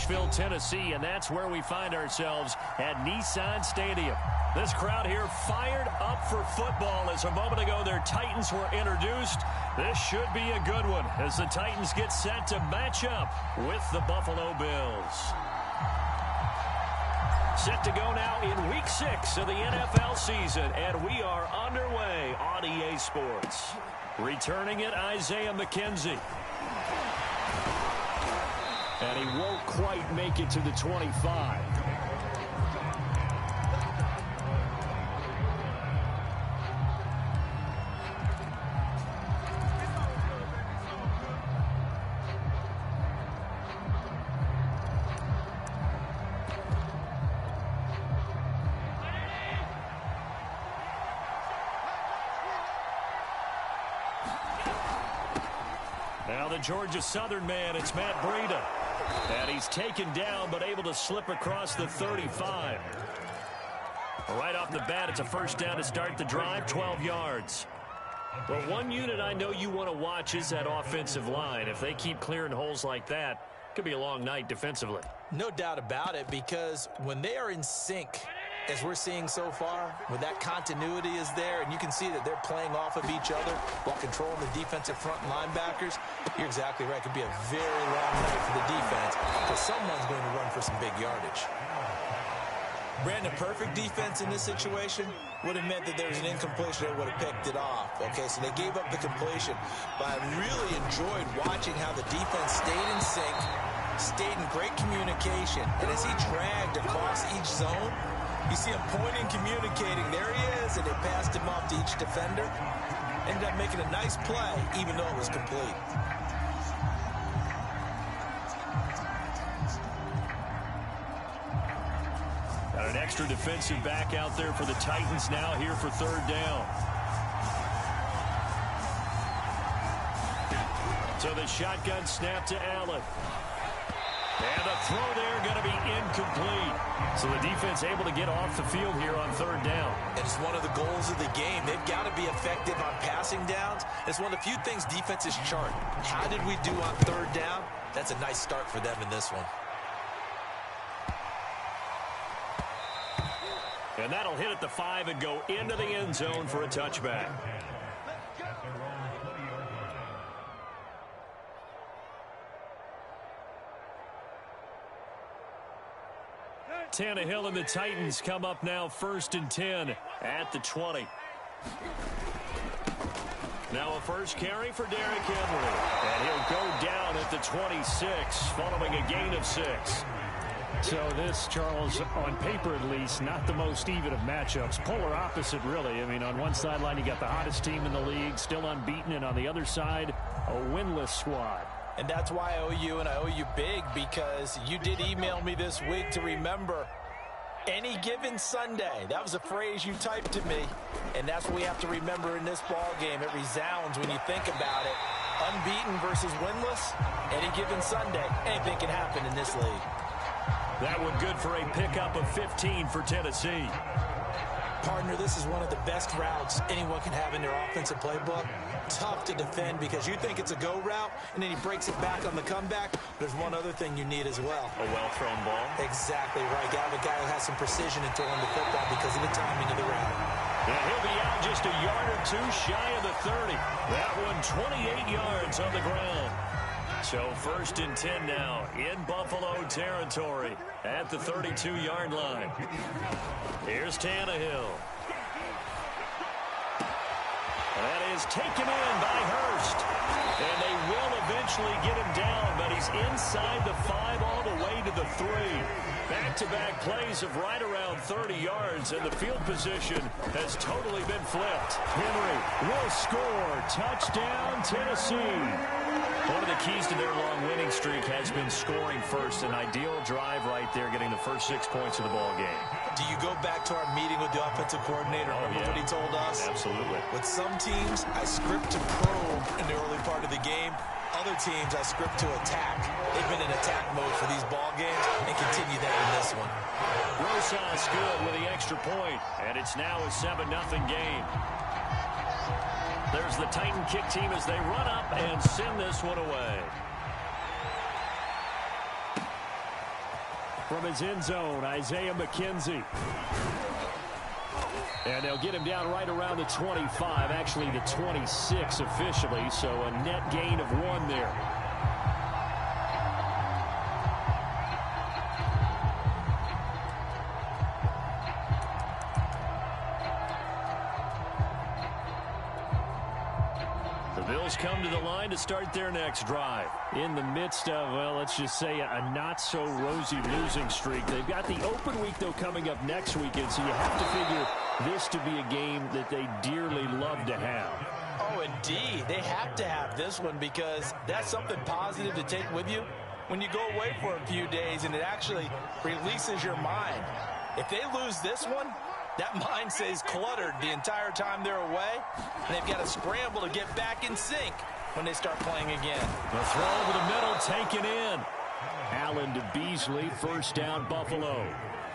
Nashville, Tennessee, and that's where we find ourselves at Nissan Stadium. This crowd here fired up for football as a moment ago their Titans were introduced. This should be a good one as the Titans get set to match up with the Buffalo Bills. Set to go now in Week 6 of the NFL season, and we are underway on EA Sports. Returning it, Isaiah McKenzie. And he won't quite make it to the 25. Now the Georgia Southern man, it's Matt Breida. And he's taken down but able to slip across the 35. Right off the bat, it's a first down to start the drive, 12 yards. Well, one unit I know you want to watch is that offensive line. If they keep clearing holes like that, it could be a long night defensively. No doubt about it, because when they are in sync, as we're seeing so far, when that continuity is there and you can see that they're playing off of each other while controlling the defensive front linebackers, you're exactly right. It could be a very long night for the defense because someone's going to run for some big yardage. Brandon, perfect defense in this situation would have meant that there was an incompletion that would have picked it off. Okay, so they gave up the completion, but I really enjoyed watching how the defense stayed in sync, stayed in great communication, and as he dragged across each zone, you see him pointing, communicating. There he is, and they passed him off to each defender. Ended up making a nice play, even though it was complete. Got an extra defensive back out there for the Titans now here for third down. So the shotgun snap to Allen. And the throw there going to be incomplete. So the defense able to get off the field here on third down. And it's one of the goals of the game. They've got to be effective on passing downs. It's one of the few things defenses chart. How did we do on third down? That's a nice start for them in this one. And that'll hit at the 5 and go into the end zone for a touchback. Tannehill and the Titans come up now 1st and 10 at the 20. Now a first carry for Derrick Henry. And he'll go down at the 26 following a gain of 6. So this, Charles, on paper at least, not the most even of matchups. Polar opposite, really. I mean, on one sideline, you got the hottest team in the league, still unbeaten, and on the other side, a winless squad. And that's why I owe you, and I owe you big, because you did email me this week to remember any given Sunday. That was a phrase you typed to me, and that's what we have to remember in this ball game. It resounds when you think about it. Unbeaten versus winless, any given Sunday, anything can happen in this league. That one good for a pickup of 15 for Tennessee. Partner, this is one of the best routes anyone can have in their offensive playbook. Tough to defend because you think it's a go route, and then he breaks it back on the comeback. There's one other thing you need as well. A well-thrown ball. Exactly right. Got a guy who has some precision in throwing the football because of the timing of the route. And he'll be out just a yard or two shy of the 30. That one 28 yards on the ground. So 1st and 10 now in Buffalo territory at the 32-yard line. Here's Tannehill. That is taken in by Hurst. And they will eventually get him down, but he's inside the 5 all the way to the 3. Back-to-back plays of right around 30 yards, and the field position has totally been flipped. Henry will score. Touchdown, Tennessee. One of the keys to their long winning streak has been scoring first. An ideal drive right there, getting the first 6 points of the ball game. Do you go back to our meeting with the offensive coordinator? Remember what he told us? Absolutely. With some teams, I script to probe in the early part of the game. Other teams, I script to attack. They've been in attack mode for these ball games and continue that in this one. Rosas good with the extra point, and it's now a 7-0 game. There's the Titan kick team as they run up and send this one away. from his end zone, Isaiah McKenzie. And they'll get him down right around the 25, actually the 26 officially, so a net gain of 1 there. The Bills come to the line to start their next drive. In the midst of, well, let's just say a not-so-rosy losing streak. They've got the open week, though, coming up next weekend, so you have to figure this to be a game that they dearly love to have. Oh, indeed. They have to have this one because that's something positive to take with you when you go away for a few days, and it actually releases your mind. If they lose this one, that mind stays cluttered the entire time they're away, and they've got to scramble to get back in sync when they start playing again. The throw over the middle taken in. Allen to Beasley, first down Buffalo.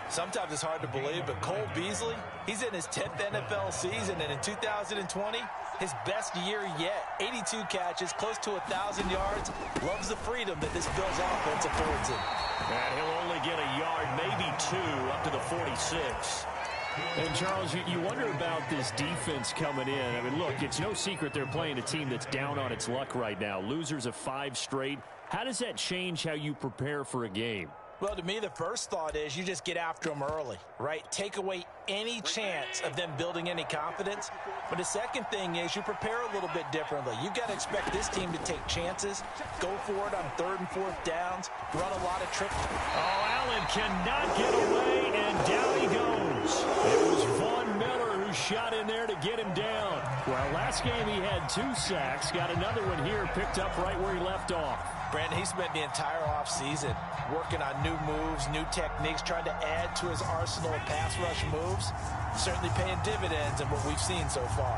Sometimes it's hard to believe, but Cole Beasley, he's in his 10th NFL season, and in 2020, his best year yet. 82 catches, close to 1,000 yards. Loves the freedom that this Bills offense affords him. And he'll only get a yard, maybe 2, up to the 46. And, Charles, you wonder about this defense coming in. I mean, look, it's no secret they're playing a team that's down on its luck right now. Losers of 5 straight. How does that change how you prepare for a game? Well, to me, the first thought is you just get after them early, right? Take away any chance of them building any confidence. But the second thing is you prepare a little bit differently. You've got to expect this team to take chances, go for it on 3rd and 4th downs, run a lot of tricks. Oh, Allen cannot get away, and down he goes. It was Von Miller who shot in there to get him down. Well, last game he had 2 sacks, got another one here, picked up right where he left off. Brandon, he spent the entire offseason working on new moves, new techniques, trying to add to his arsenal of pass rush moves. Certainly paying dividends in what we've seen so far.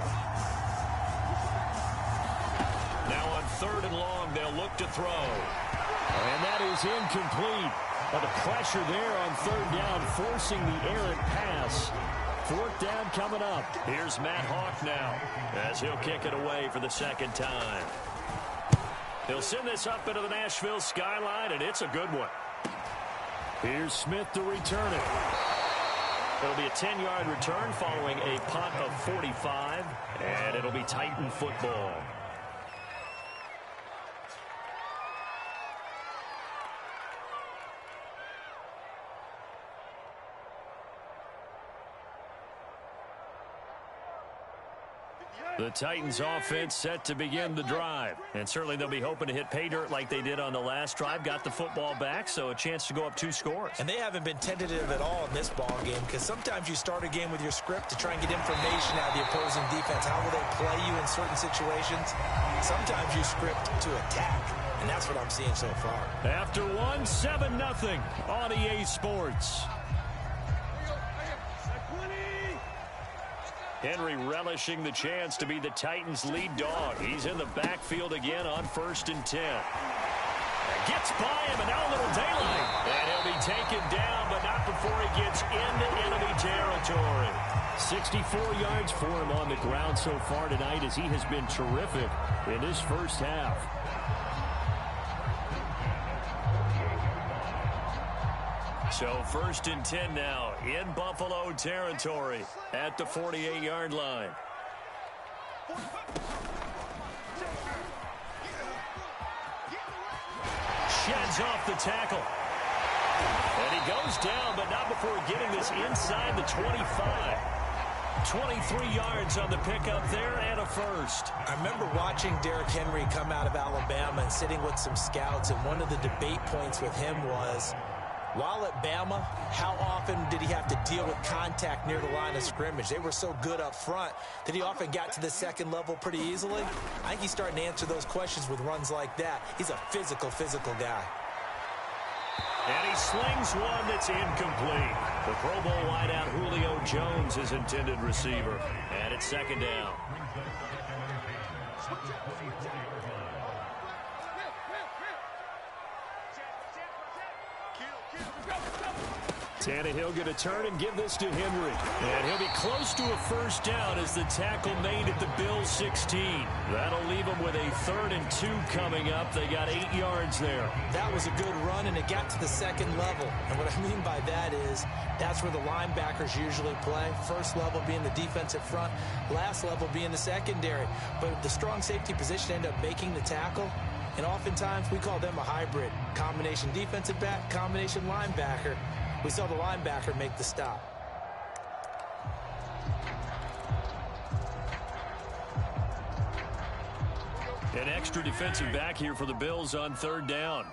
Now on 3rd and long, they'll look to throw. And that is incomplete. But the pressure there on 3rd down, forcing the errant pass. 4th down coming up. Here's Matt Hawk now, as he'll kick it away for the 2nd time. He'll send this up into the Nashville skyline, and it's a good one. Here's Smith to return it. It'll be a 10-yard return following a punt of 45, and it'll be Titan football. The Titans offense set to begin the drive. And certainly they'll be hoping to hit pay dirt like they did on the last drive. Got the football back, so a chance to go up 2 scores. And they haven't been tentative at all in this ball game because sometimes you start a game with your script to try and get information out of the opposing defense. How will they play you in certain situations? Sometimes you script to attack, and that's what I'm seeing so far. After 1, 7-0 on EA Sports. Henry relishing the chance to be the Titans' lead dog. He's in the backfield again on 1st and 10. Gets by him, and now a little daylight. And he'll be taken down, but not before he gets into enemy territory. 64 yards for him on the ground so far tonight as he has been terrific in this first half. So 1st and 10 now in Buffalo territory at the 48-yard line. Sheds off the tackle. And he goes down, but not before getting this inside the 25. 23 yards on the pickup there and a first. I remember watching Derrick Henry come out of Alabama and sitting with some scouts, and one of the debate points with him was, while at Bama, how often did he have to deal with contact near the line of scrimmage? They were so good up front that he often got to the second level pretty easily. I think he's starting to answer those questions with runs like that. He's a physical guy. And he slings one that's incomplete. The Pro Bowl wideout Julio Jones, his intended receiver. And it's 2nd down. Tannehill going to turn and give this to Henry. And he'll be close to a first down as the tackle made at the Bills' 16. That'll leave them with a 3rd and 2 coming up. They got 8 yards there. That was a good run, and it got to the second level. And what I mean by that is that's where the linebackers usually play. First level being the defensive front, last level being the secondary. But the strong safety position ended up making the tackle. And oftentimes we call them a hybrid. Combination defensive back, combination linebacker. We saw the linebacker make the stop. An extra defensive back here for the Bills on 3rd down.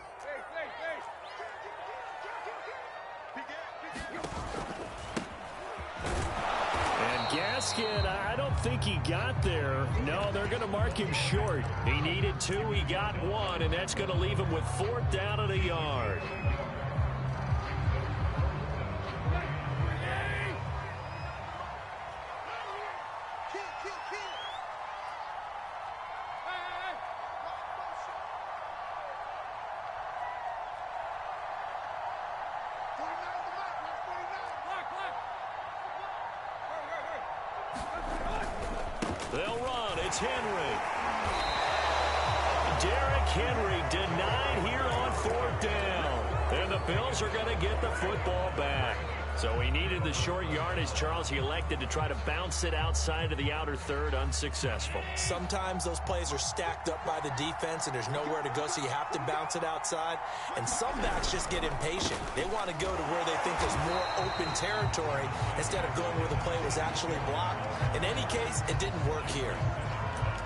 And Gaskin, I don't think he got there. No, they're going to mark him short. He needed 2, he got 1, and that's going to leave him with 4th down and a yard. They'll run. It's Henry. Derrick Henry denied here on 4th down. And the Bills are going to get the football back. So he needed the short yardage, Charles. He elected to try to bounce it outside of the outer third, unsuccessful. Sometimes those plays are stacked up by the defense and there's nowhere to go, so you have to bounce it outside. And some backs just get impatient. They want to go to where they think there's more open territory instead of going where the play was actually blocked. In any case, it didn't work here.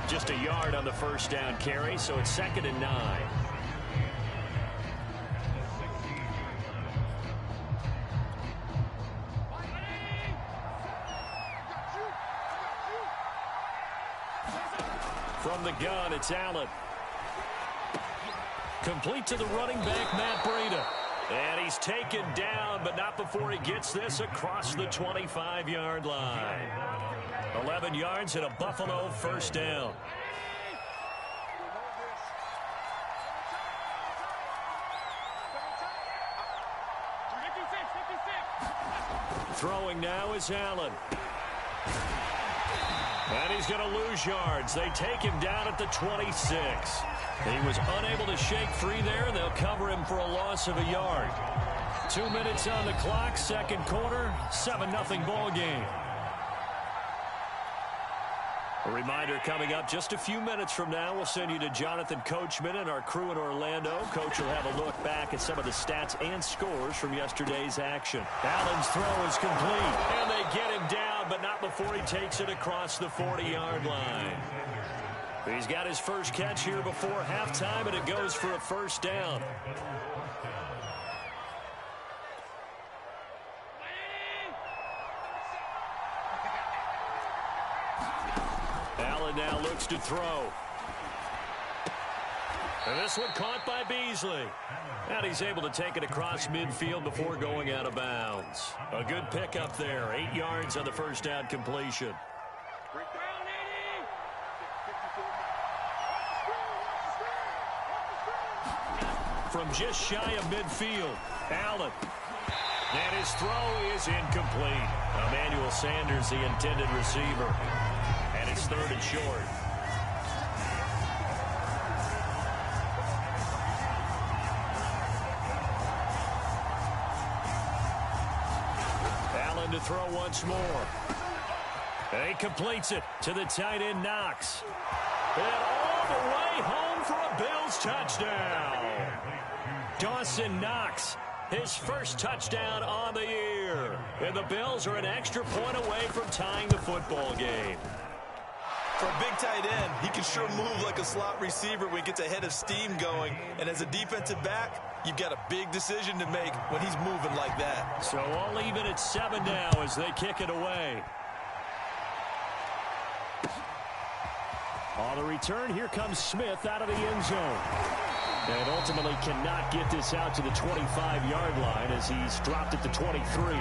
Just a yard on the first down carry, so it's 2nd and 9. From the gun, it's Allen. Complete to the running back, Matt Breida. And he's taken down, but not before he gets this across the 25-yard line. 11 yards and a Buffalo first down. Throwing now is Allen. And he's going to lose yards. They take him down at the 26. He was unable to shake free there, and they'll cover him for a loss of a yard. 2 minutes on the clock, second quarter, 7-0 ball game. A reminder coming up just a few minutes from now, we'll send you to Jonathan Coachman and our crew in Orlando. Coach will have a look back at some of the stats and scores from yesterday's action. Allen's throw is complete, and they get him down, but not before he takes it across the 40-yard line. He's got his first catch here before halftime, and it goes for a first down. Allen now looks to throw. And this one caught by Beasley. And he's able to take it across midfield before going out of bounds. A good pickup there. 8 yards on the first down completion. From just shy of midfield, Allen. And his throw is incomplete. Emmanuel Sanders, the intended receiver. And it's 3rd and short. Allen to throw once more. And he completes it to the tight end, Knox. And all the way home for a Bills touchdown. Dawson Knox, his first touchdown on the year. And the Bills are an extra point away from tying the football game. For a big tight end, he can sure move like a slot receiver when he gets a head of steam going. And as a defensive back, you've got a big decision to make when he's moving like that. So all even at 7 now as they kick it away. On the return, here comes Smith out of the end zone. And ultimately cannot get this out to the 25-yard line as he's dropped at the 23.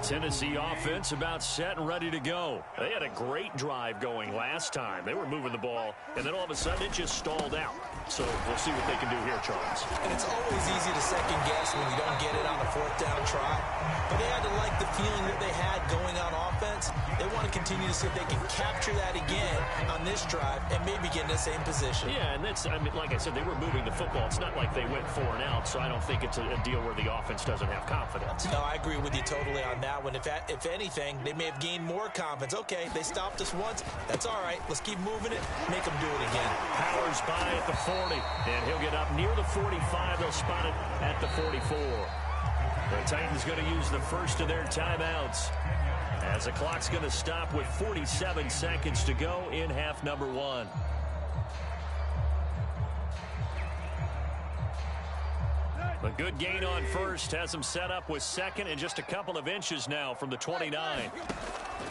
Tennessee offense about set and ready to go. They had a great drive going last time. They were moving the ball, and then all of a sudden it just stalled out. So we'll see what they can do here, Charles. And it's always easy to second guess when you don't get it on a fourth down try. But they had to like the feeling that they had going on offense. They want to continue to see if they can capture that again on this drive and maybe get in the same position. Yeah, and that's, I mean, like I said, they were moving the football. It's not like they went 4 and out, so I don't think it's a deal where the offense doesn't have confidence. No, I agree with you totally on that one. If anything, they may have gained more confidence. Okay, they stopped us once. That's all right. Let's keep moving it. Make them do it again. Powers by at the 40, and he'll get up near the 45. They'll spot it at the 44. The Titans going to use the first of their timeouts as the clock's going to stop with 47 seconds to go in half number 1. A good gain on first has him set up with second and just a couple of inches now from the 29.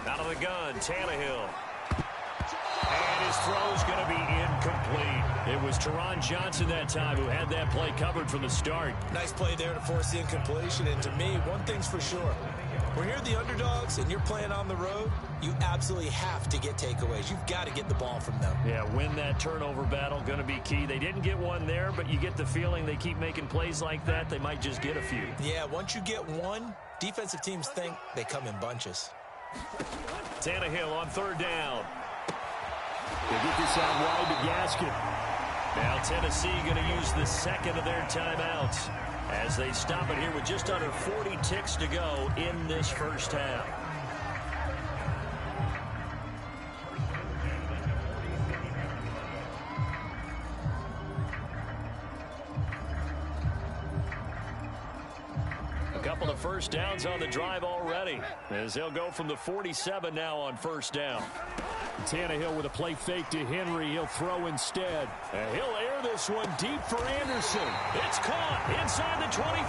Out of the gun, Tannehill. And his throw's going to be incomplete. It was Teron Johnson that time who had that play covered from the start. Nice play there to force the incompletion. And to me, one thing's for sure. When you're the underdogs and you're playing on the road, you absolutely have to get takeaways. You've got to get the ball from them. Yeah, win that turnover battle, going to be key. They didn't get one there, but you get the feeling they keep making plays like that, they might just get a few. Yeah, once you get one, defensive teams think they come in bunches. Tannehill on third down. They get this out wide to Gaskin. Now Tennessee going to use the second of their timeouts as they stop it here with just under 40 ticks to go in this first half. A couple of first downs on the drive already as they'll go from the 47 now on first down. Tannehill with a play fake to Henry. He'll throw instead. And he'll air this one deep for Anderson. It's caught inside the 25.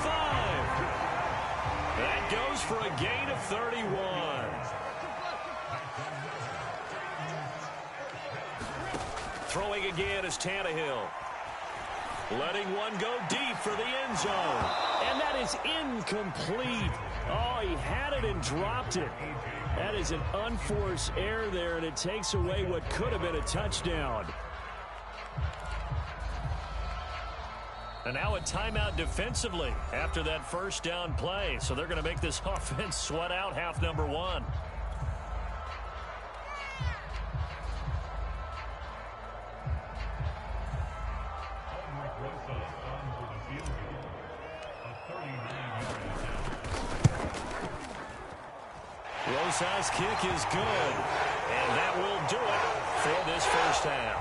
That goes for a gain of 31. Throwing again is Tannehill. Letting one go deep for the end zone. And that is incomplete. Oh, he had it and dropped it. That is an unforced error there, and it takes away what could have been a touchdown. And now a timeout defensively after that first down play. So they're going to make this offense sweat out half number 1. Rosas' kick is good, and that will do it for this first half.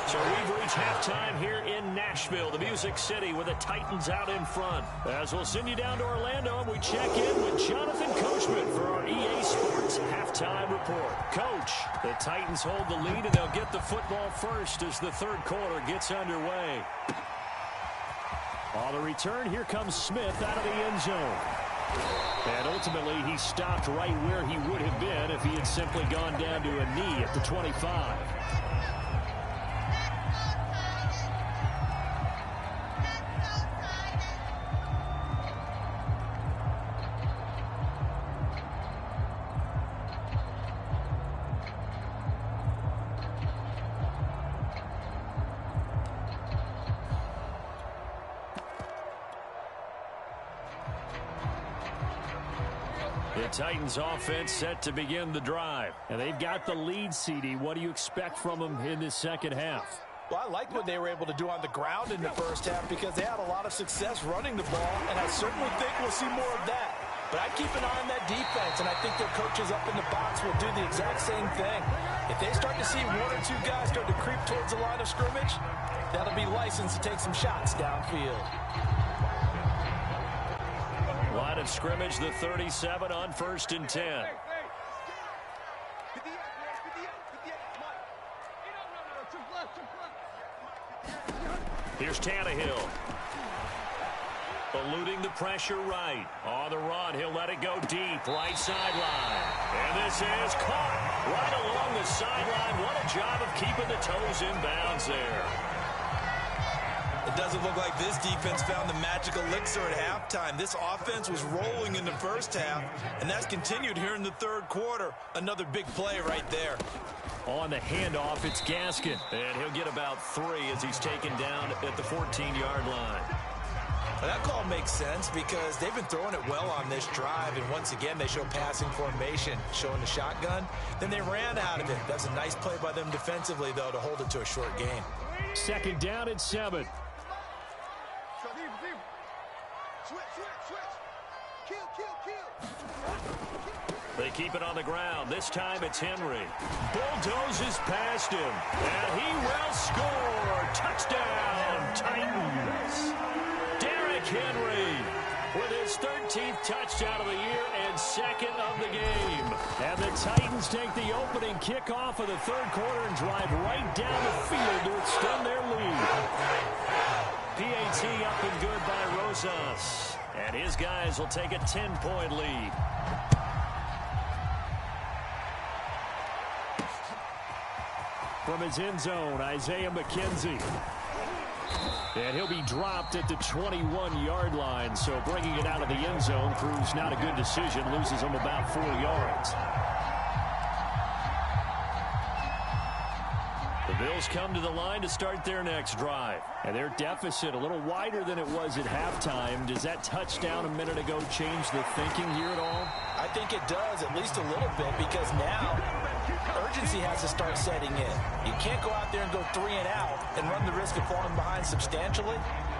So we've reached halftime here in Nashville, the Music City, with the Titans out in front. As we'll send you down to Orlando, and we check in with Jonathan Coachman for our EA Sports halftime report. Coach, the Titans hold the lead, and they'll get the football first as the third quarter gets underway. On the return, here comes Smith out of the end zone. And ultimately, he stopped right where he would have been if he had simply gone down to a knee at the 25. The Titans offense set to begin the drive. And they've got the lead, CD. What do you expect from them in this second half? Well, I like what they were able to do on the ground in the first half because they had a lot of success running the ball, and I certainly think we'll see more of that. But I'd keep an eye on that defense, and I think their coaches up in the box will do the exact same thing. If they start to see one or two guys start to creep towards the line of scrimmage, that'll be license to take some shots downfield. Line of scrimmage, the 37 on 1st and 10. Here's Tannehill. Eluding the pressure right. On the run, he'll let it go deep. Right sideline. And this is caught right along the sideline. What a job of keeping the toes in bounds there. It doesn't look like this defense found the magical elixir at halftime. This offense was rolling in the first half, and that's continued here in the third quarter. Another big play right there. On the handoff, it's Gaskin. And he'll get about 3 as he's taken down at the 14-yard line. That call makes sense because they've been throwing it well on this drive, and once again they show passing formation, showing the shotgun. Then they ran out of it. That's a nice play by them defensively, though, to hold it to a short gain. Second down at 7. They keep it on the ground. This time it's Henry. Bulldozes past him, and he will score. Touchdown, Titans. Derrick Henry with his 13th touchdown of the year and second of the game. And the Titans take the opening kickoff of the third quarter and drive right down the field to extend their lead. PAT up and good by Rosas. And his guys will take a 10-point lead. From his end zone, Isaiah McKenzie. And he'll be dropped at the 21-yard line, so bringing it out of the end zone proves not a good decision, loses him about 4 yards. The Bills come to the line to start their next drive. And their deficit a little wider than it was at halftime. Does that touchdown a minute ago change the thinking here at all? I think it does, at least a little bit, because now urgency has to start setting in. You can't go out there and go 3 and out and run the risk of falling behind substantially,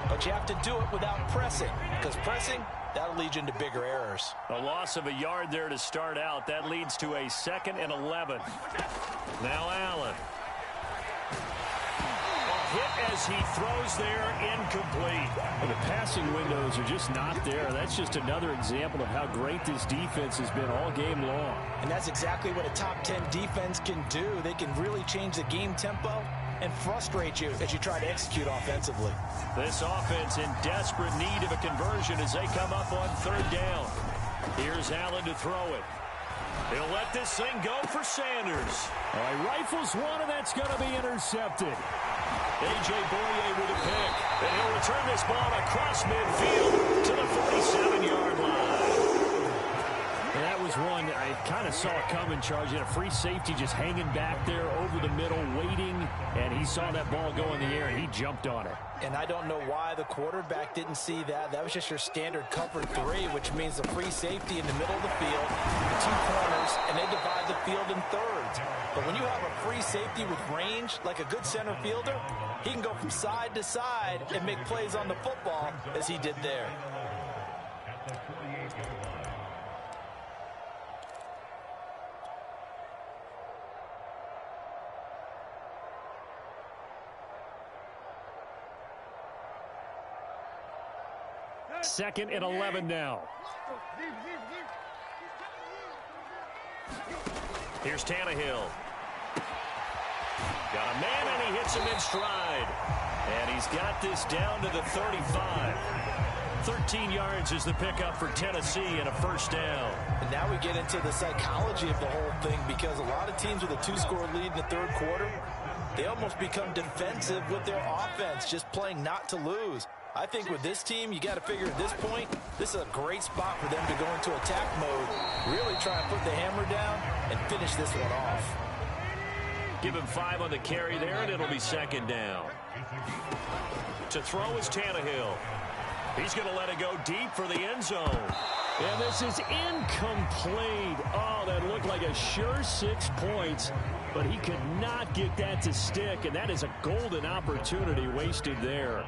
but you have to do it without pressing, because pressing, that'll lead you into bigger errors. A loss of a yard there to start out. That leads to a 2nd and 11. Now Allen. Hit as he throws there, incomplete. Well, the passing windows are just not there. That's just another example of how great this defense has been all game long. And that's exactly what a top 10 defense can do. They can really change the game tempo and frustrate you as you try to execute offensively. This offense in desperate need of a conversion as they come up on 3rd down. Here's Allen to throw it. He'll let this thing go for Sanders. All right, rifles one, and that's going to be intercepted. A.J. Boye with a pick. And he'll return this ball across midfield to the 47-yard line. And that was one I kind of saw coming, Charge. He had a free safety just hanging back there over the middle, waiting, and he saw that ball go in the air, and he jumped on it. And I don't know why the quarterback didn't see that. That was just your standard cover 3, which means the free safety in the middle of the field, the 2 corners, and they divide the field in thirds. But when you have a free safety with range, like a good center fielder, he can go from side to side and make plays on the football as he did there. Second and 11 now. Here's Tannehill. Got a man, and he hits him in stride. And he's got this down to the 35. 13 yards is the pickup for Tennessee and a 1st down. And now we get into the psychology of the whole thing, because a lot of teams with a 2-score lead in the 3rd quarter, they almost become defensive with their offense, just playing not to lose. I think with this team, you got to figure at this point, this is a great spot for them to go into attack mode, really try and put the hammer down and finish this one off. Give him 5 on the carry there, and it'll be 2nd down. To throw is Tannehill. He's going to let it go deep for the end zone. And this is incomplete. Oh, that looked like a sure 6 points, but he could not get that to stick, and that is a golden opportunity wasted there.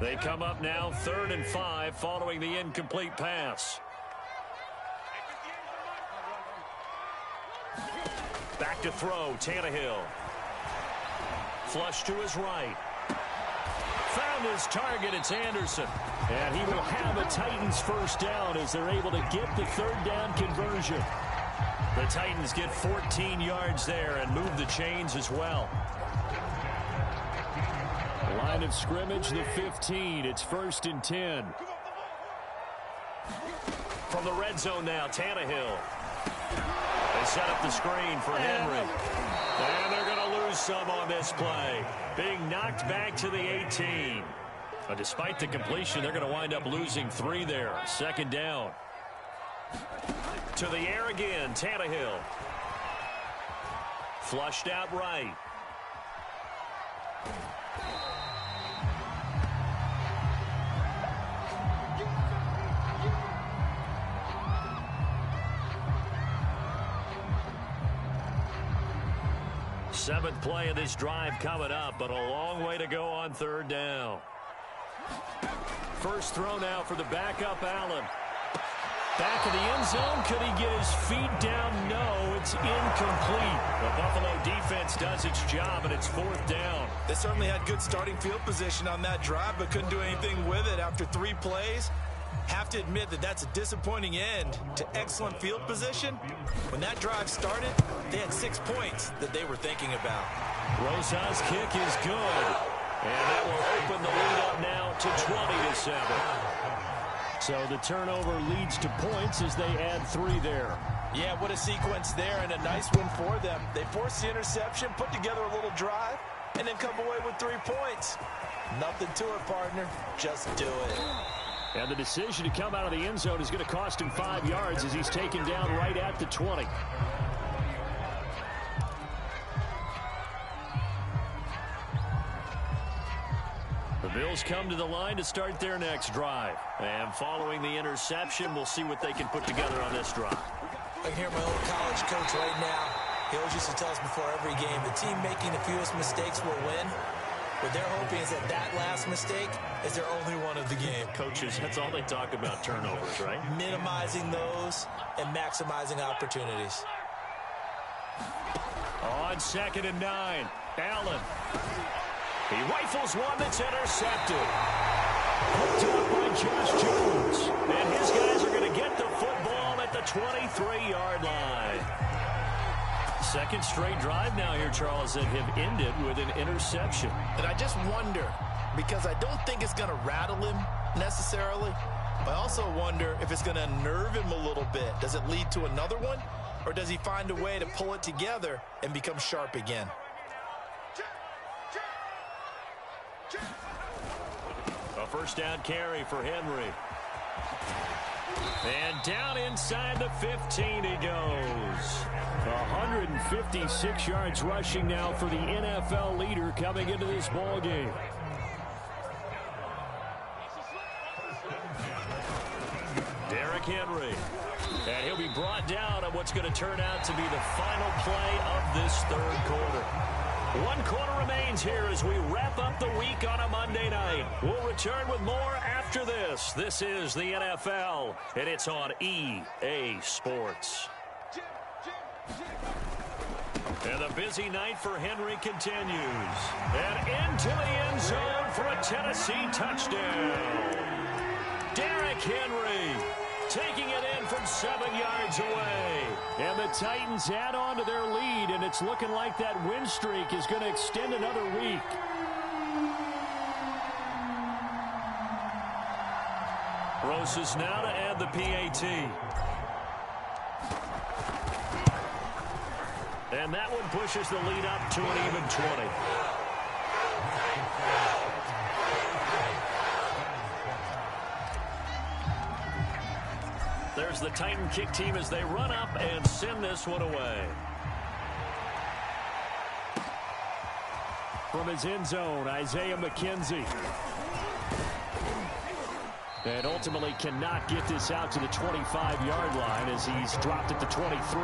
They come up now 3rd and 5 following the incomplete pass. Back to throw, Tannehill. Flush to his right. Found his target, it's Anderson. And he will have a Titans 1st down as they're able to get the 3rd down conversion. The Titans get 14 yards there and move the chains as well. Line of scrimmage, the 15. It's 1st and 10. From the red zone now, Tannehill. They set up the screen for Henry. And they're going to lose some on this play. Being knocked back to the 18. But despite the completion, they're going to wind up losing 3 there. Second down. To the air again, Tannehill. Flushed out right. Seventh play of this drive coming up, but a long way to go on third down. First throw now for the backup, Allen. Back of the end zone. Could he get his feet down? No, it's incomplete. The Buffalo defense does its job, and it's fourth down. They certainly had good starting field position on that drive, but couldn't do anything with it after 3 plays. Have to admit that that's a disappointing end to excellent field position. When that drive started, they had 6 points that they were thinking about. Rosa's kick is good. And that will open the lead up now to 20-7. So the turnover leads to points as they add 3 there. Yeah, what a sequence there, and a nice one for them. They forced the interception, put together a little drive, and then come away with 3 points. Nothing to it, partner. Just do it. And the decision to come out of the end zone is going to cost him 5 yards as he's taken down right at the 20. The Bills come to the line to start their next drive. And following the interception, we'll see what they can put together on this drive. I can hear my old college coach right now. He always used to tell us before every game, the team making the fewest mistakes will win. What they're hoping is that that last mistake is their only one of the game. Coaches, that's all they talk about, turnovers, right? Minimizing those and maximizing opportunities. On 2nd and 9, Allen. He rifles one that's intercepted. Hooked up by Josh Jones. And his guys are going to get the football at the 23-yard line. Second straight drive now here, Charles, that have ended with an interception. And I just wonder, because I don't think it's going to rattle him necessarily, but I also wonder if it's going to unnerve him a little bit. Does it lead to another one, or does he find a way to pull it together and become sharp again? A first down carry for Henry. And down inside the 15 he goes. 156 yards rushing now for the NFL leader coming into this ball game. Derrick Henry. And he'll be brought down on what's going to turn out to be the final play of this third quarter. 1 quarter remains here as we wrap up the week on a Monday night. We'll return with more after this. This is the NFL, and it's on EA Sports. And the busy night for Henry continues. And into the end zone for a Tennessee touchdown. Derrick Henry taking it in from 7 yards away. And the Titans add on to their lead, and it's looking like that win streak is going to extend another week. Roses now to add the PAT. And that one pushes the lead up to an even 20. There's the Titan kick team as they run up and send this one away. From his end zone, Isaiah McKenzie. And ultimately cannot get this out to the 25-yard line as he's dropped at the 23.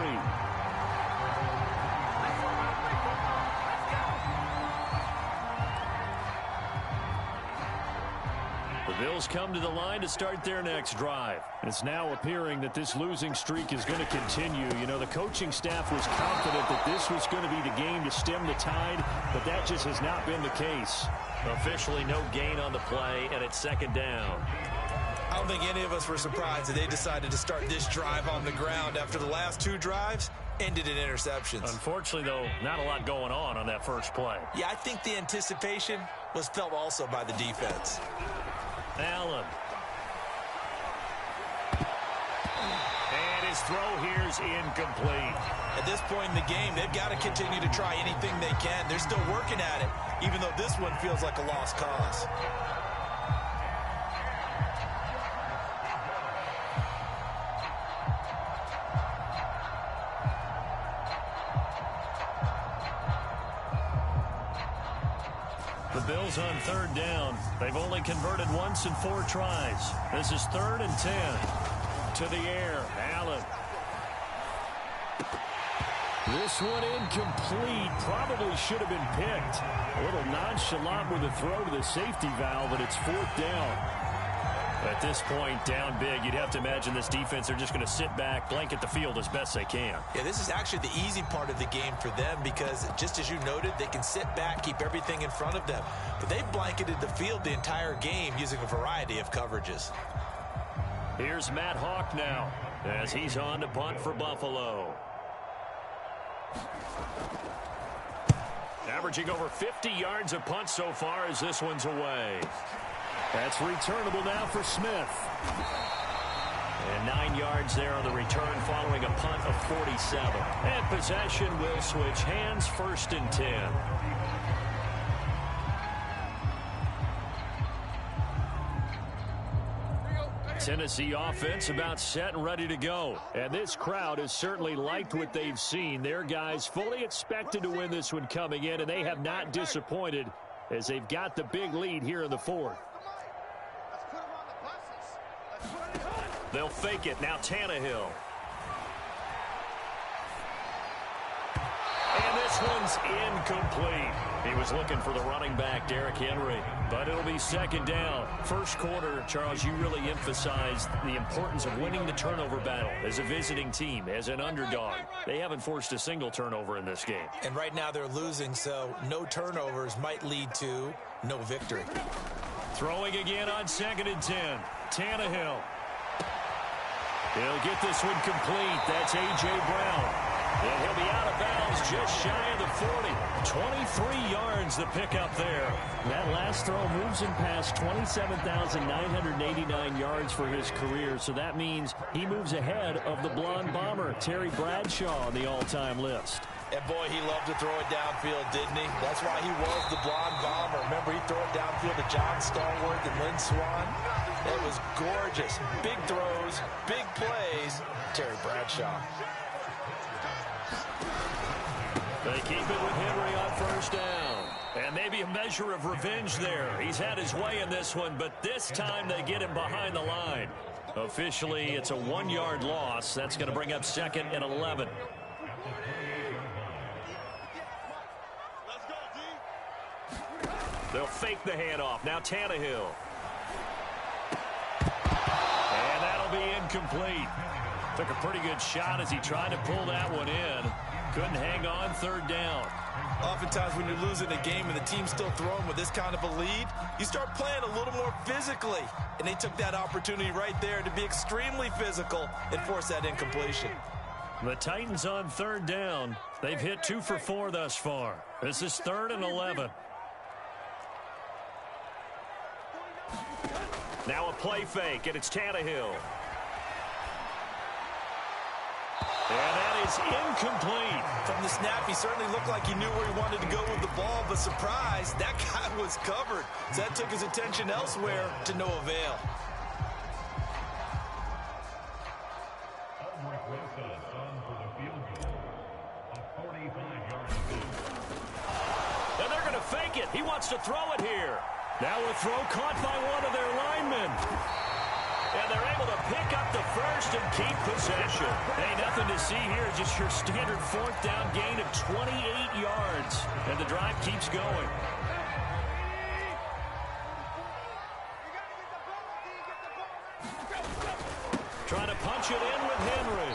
The Bills come to the line to start their next drive. It's now appearing that this losing streak is going to continue. You know, the coaching staff was confident that this was going to be the game to stem the tide, but that just has not been the case. Officially no gain on the play, and it's second down. I don't think any of us were surprised that they decided to start this drive on the ground after the last 2 drives ended in interceptions. Unfortunately, though, not a lot going on that first play. Yeah, I think the anticipation was felt also by the defense. Allen. And his his throw here's incomplete. At this point in the game, they've got to continue to try anything they can. They're still working at it, even though this one feels like a lost cause. The Bills on third down. They've only converted once in 4 tries. This is 3rd and 10. To the air, Allen. This one incomplete. Probably should have been picked. A little nonchalant with a throw to the safety valve, but it's 4th down. At this point, down big, you'd have to imagine this defense, they're just going to sit back, blanket the field as best they can. Yeah, this is actually the easy part of the game for them because, just as you noted, they can sit back, keep everything in front of them. But they've blanketed the field the entire game using a variety of coverages. Here's Matt Hawk now as he's on to punt for Buffalo. Averaging over 50 yards a punt so far as this one's away. That's returnable now for Smith. And 9 yards there on the return following a punt of 47. And possession will switch hands, 1st and 10. Tennessee offense about set and ready to go. And this crowd has certainly liked what they've seen. Their guys fully expected to win this one coming in, and they have not disappointed as they've got the big lead here in the 4th. They'll fake it. Now Tannehill. And this one's incomplete. He was looking for the running back, Derrick Henry. But it'll be 2nd down. First quarter, Charles, you really emphasized the importance of winning the turnover battle as a visiting team, as an underdog. They haven't forced a single turnover in this game. And right now they're losing, so no turnovers might lead to no victory. Throwing again on 2nd and 10. Tannehill. He'll get this one complete. That's A.J. Brown. And he'll be out of bounds just shy of the 40. 23 yards the pickup there. That last throw moves him past 27,989 yards for his career. So that means he moves ahead of the blonde bomber, Terry Bradshaw, on the all-time list. And boy, he loved to throw it downfield, didn't he? That's why he was the blonde bomber. Remember, he'd throw it downfield to John Stallworth and Lynn Swann. It was gorgeous. Big throws, big plays. Terry Bradshaw. They keep it with Henry on 1st down. And maybe a measure of revenge there. He's had his way in this one, but this time they get him behind the line. Officially, it's a 1-yard loss. That's going to bring up 2nd and 11. They'll fake the handoff. Now Tannehill. And that'll be incomplete. Took a pretty good shot as he tried to pull that one in. Couldn't hang on, 3rd down. Oftentimes when you're losing a game and the team's still throwing with this kind of a lead, you start playing a little more physically. And they took that opportunity right there to be extremely physical and force that incompletion. The Titans on 3rd down. They've hit 2 for 4 thus far. This is 3rd and 11. Now a play fake, and it's Tannehill. And that is incomplete. From the snap, he certainly looked like he knew where he wanted to go with the ball, but surprise, that guy was covered. So that took his attention elsewhere to no avail. And they're going to fake it. He wants to throw it here. Now a throw caught by one of their linemen. And they're able to pick up the first and keep possession. Hey, nothing to see here. Just your standard 4th down gain of 28 yards. And the drive keeps going. Trying to punch it in with Henry.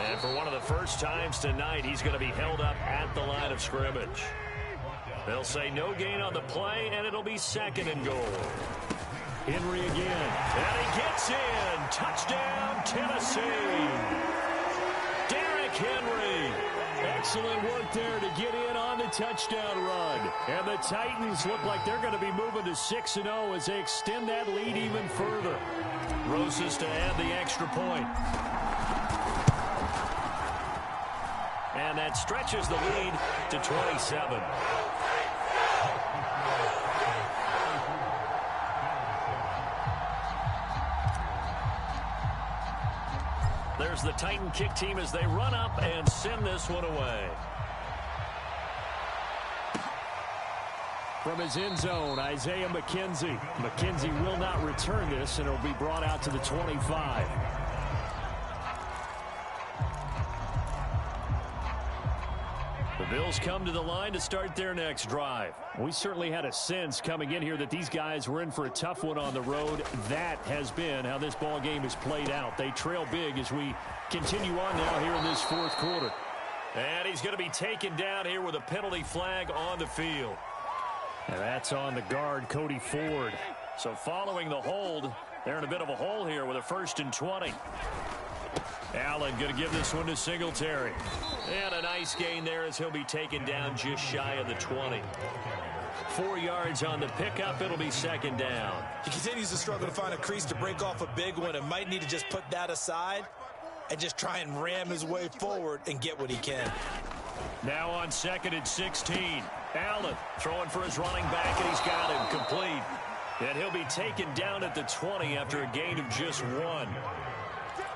And for one of the first times tonight, he's going to be held up at the line of scrimmage. They'll say no gain on the play, and it'll be 2nd and goal. Henry again. And he gets in. Touchdown, Tennessee. Derrick Henry. Excellent work there to get in on the touchdown run. And the Titans look like they're going to be moving to 6-0 as they extend that lead even further. Rosas to add the extra point. that stretches the lead to 27. There's the Titan kick team as they run up and send this one away. From his end zone, Isaiah McKenzie. McKenzie will not return this, and it'll be brought out to the 25. The Bills come to the line to start their next drive. We certainly had a sense coming in here that these guys were in for a tough one on the road. That has been how this ball game has played out. They trail big as we continue on now here in this fourth quarter. And he's going to be taken down here with a penalty flag on the field. And that's on the guard, Cody Ford. So following the hold, they're in a bit of a hole here with a 1st and 20. Allen going to give this one to Singletary. And a nice gain there as he'll be taken down just shy of the 20. 4 yards on the pickup. It'll be 2nd down. He continues to struggle to find a crease to break off a big one and might need to just put that aside and just try and ram his way forward and get what he can. Now on 2nd and 16. Allen throwing for his running back, and he's got him complete. And he'll be taken down at the 20 after a gain of just 1.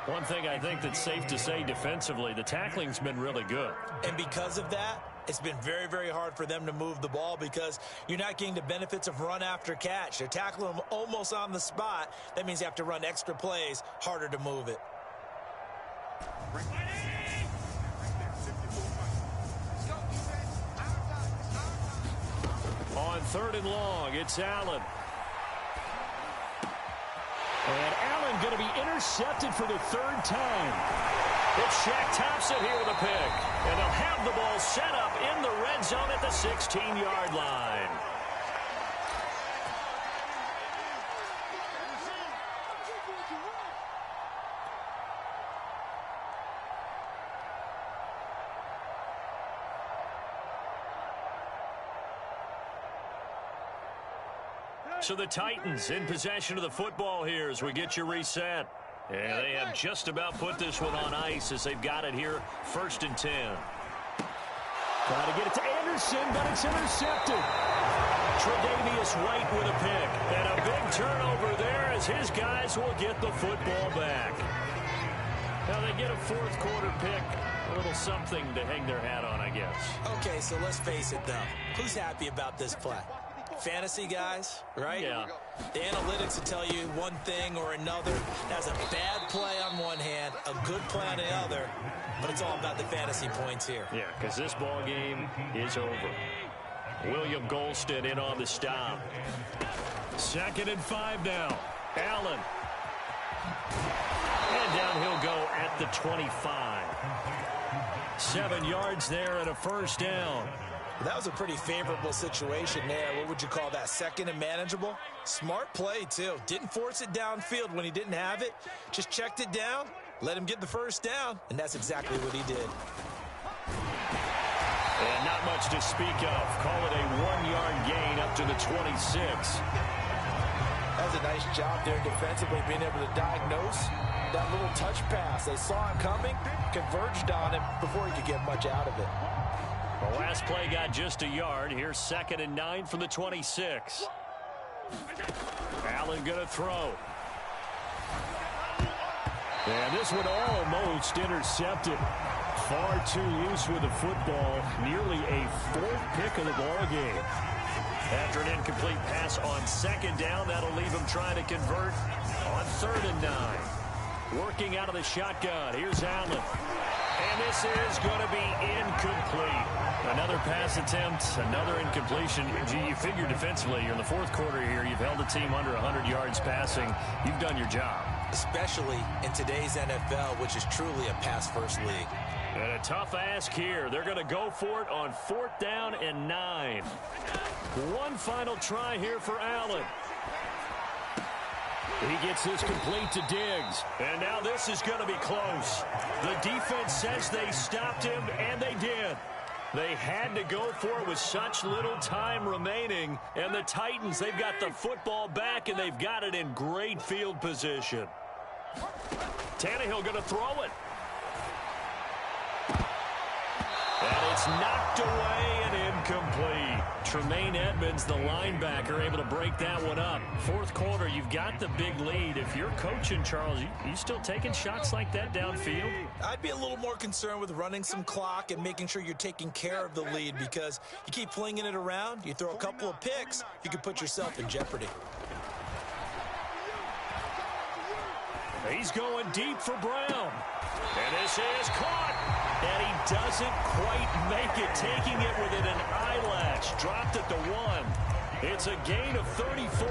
One thing I think that's safe to say defensively, the tackling's been really good. And because of that, it's been very, very hard for them to move the ball because you're not getting the benefits of run after catch. They're tackling them almost on the spot. That means you have to run extra plays, harder to move it. On 3rd and long, it's Allen. And Allen going to be intercepted for the 3rd time. It's Shaq Thompson here with a pick. And they'll have the ball set up in the red zone at the 16-yard line. So the Titans in possession of the football here as we get you reset. And they have just about put this one on ice as they've got it here, 1st and 10. Trying to get it to Anderson, but it's intercepted. Tre'Davious White with a pick. And a big turnover there as his guys will get the football back. Now they get a 4th quarter pick. A little something to hang their hat on, I guess. Okay, so let's face it, though. Who's happy about this play? Fantasy guys, right? Yeah. The analytics will tell you one thing or another. That's a bad play on one hand, a good play on the other, but it's all about the fantasy points here. Yeah, because this ball game is over. William Golston in on the stop. 2nd and 5 now. Allen. And down he'll go at the 25. 7 yards there and a 1st down. That was a pretty favorable situation there. What would you call that? 2nd and manageable? Smart play, too. Didn't force it downfield when he didn't have it. Just checked it down, let him get the 1st down, and that's exactly what he did. And not much to speak of. Call it a 1-yard gain up to the 26. That was a nice job there defensively, being able to diagnose that little touch pass. They saw it coming, converged on it before he could get much out of it. The last play got just a yard. Here's 2nd and 9 from the 26. Allen going to throw. And this one almost intercepted. Far too loose with the football. Nearly a 4th pick of the ball game. After an incomplete pass on 2nd down, that'll leave him trying to convert on 3rd and 9. Working out of the shotgun. Here's Allen. And this is going to be incomplete. Another pass attempt, another incompletion. You figure defensively, you're in the 4th quarter here. You've held a team under 100 yards passing. You've done your job. Especially in today's NFL, which is truly a pass-first league. And a tough ask here. They're going to go for it on 4th down and 9. One final try here for Allen. He gets this complete to Diggs. And now this is going to be close. The defense says they stopped him, and they did. They had to go for it with such little time remaining. And the Titans, they've got the football back, and they've got it in great field position. Tannehill going to throw it. knocked away and incomplete. Tremaine Edmonds, the linebacker, able to break that one up. Fourth quarter, you've got the big lead. If you're coaching, Charles, you still taking shots like that downfield? I'd be a little more concerned with running some clock and making sure you're taking care of the lead, because you keep flinging it around, you throw a couple of picks, you could put yourself in jeopardy. He's going deep for Brown. And this is caught. And he doesn't quite make it, taking it within an eyelash. Dropped at the 1. It's a gain of 34.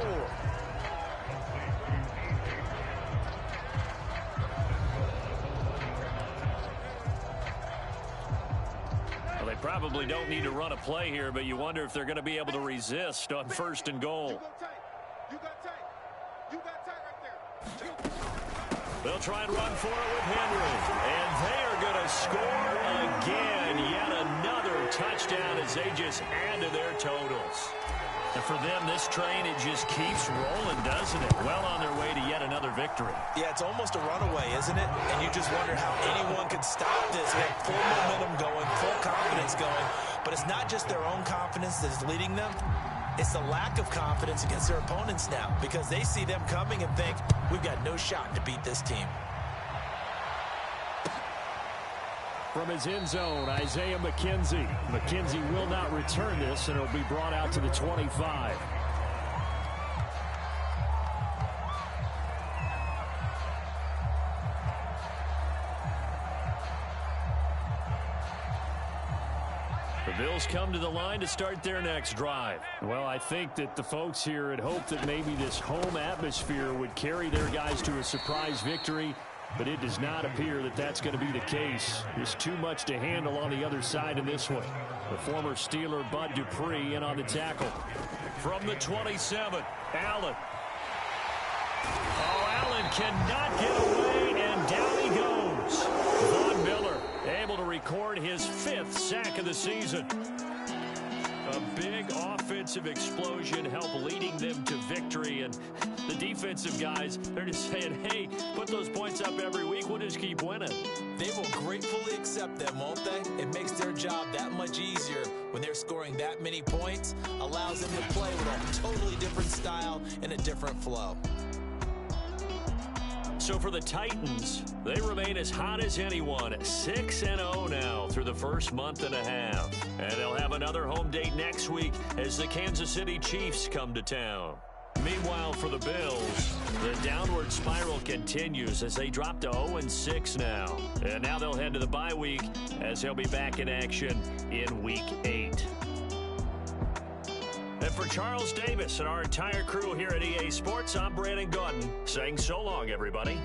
Well, they probably don't need to run a play here, but you wonder if they're going to be able to resist on 1st and goal. They'll try and run for it with Henry. And they are going to score again. Yet another touchdown as they just add to their totals. And for them, this train, it just keeps rolling, doesn't it? Well on their way to yet another victory. Yeah, it's almost a runaway, isn't it? And you just wonder how anyone could stop this. They have full momentum going, full confidence going. But it's not just their own confidence that's leading them. It's the lack of confidence against their opponents now, because they see them coming and think, we've got no shot to beat this team. From his end zone, Isaiah McKenzie. McKenzie will not return this, and it'll be brought out to the 25. The Bills come to the line to start their next drive. Well, I think that the folks here had hoped that maybe this home atmosphere would carry their guys to a surprise victory, but it does not appear that that's going to be the case. There's too much to handle on the other side in this one. The former Steeler Bud Dupree in on the tackle. From the 27, Allen. Oh, Allen cannot get away, and down he goes. Von Miller able to record his 5th sack of the season. A big offensive explosion helped leading them to victory, and the defensive guys, they're just saying, hey, put those points up every week, we'll just keep winning. They will gratefully accept them, won't they? It makes their job that much easier when they're scoring that many points, allows them to play with a totally different style and a different flow. So for the Titans, they remain as hot as anyone, 6-0 now through the first month and a half. And they'll have another home date next week as the Kansas City Chiefs come to town. Meanwhile, for the Bills, the downward spiral continues as they drop to 0-6 now. And now they'll head to the bye week as they'll be back in action in Week 8. And for Charles Davis and our entire crew here at EA Sports, I'm Brandon Gautin saying so long, everybody.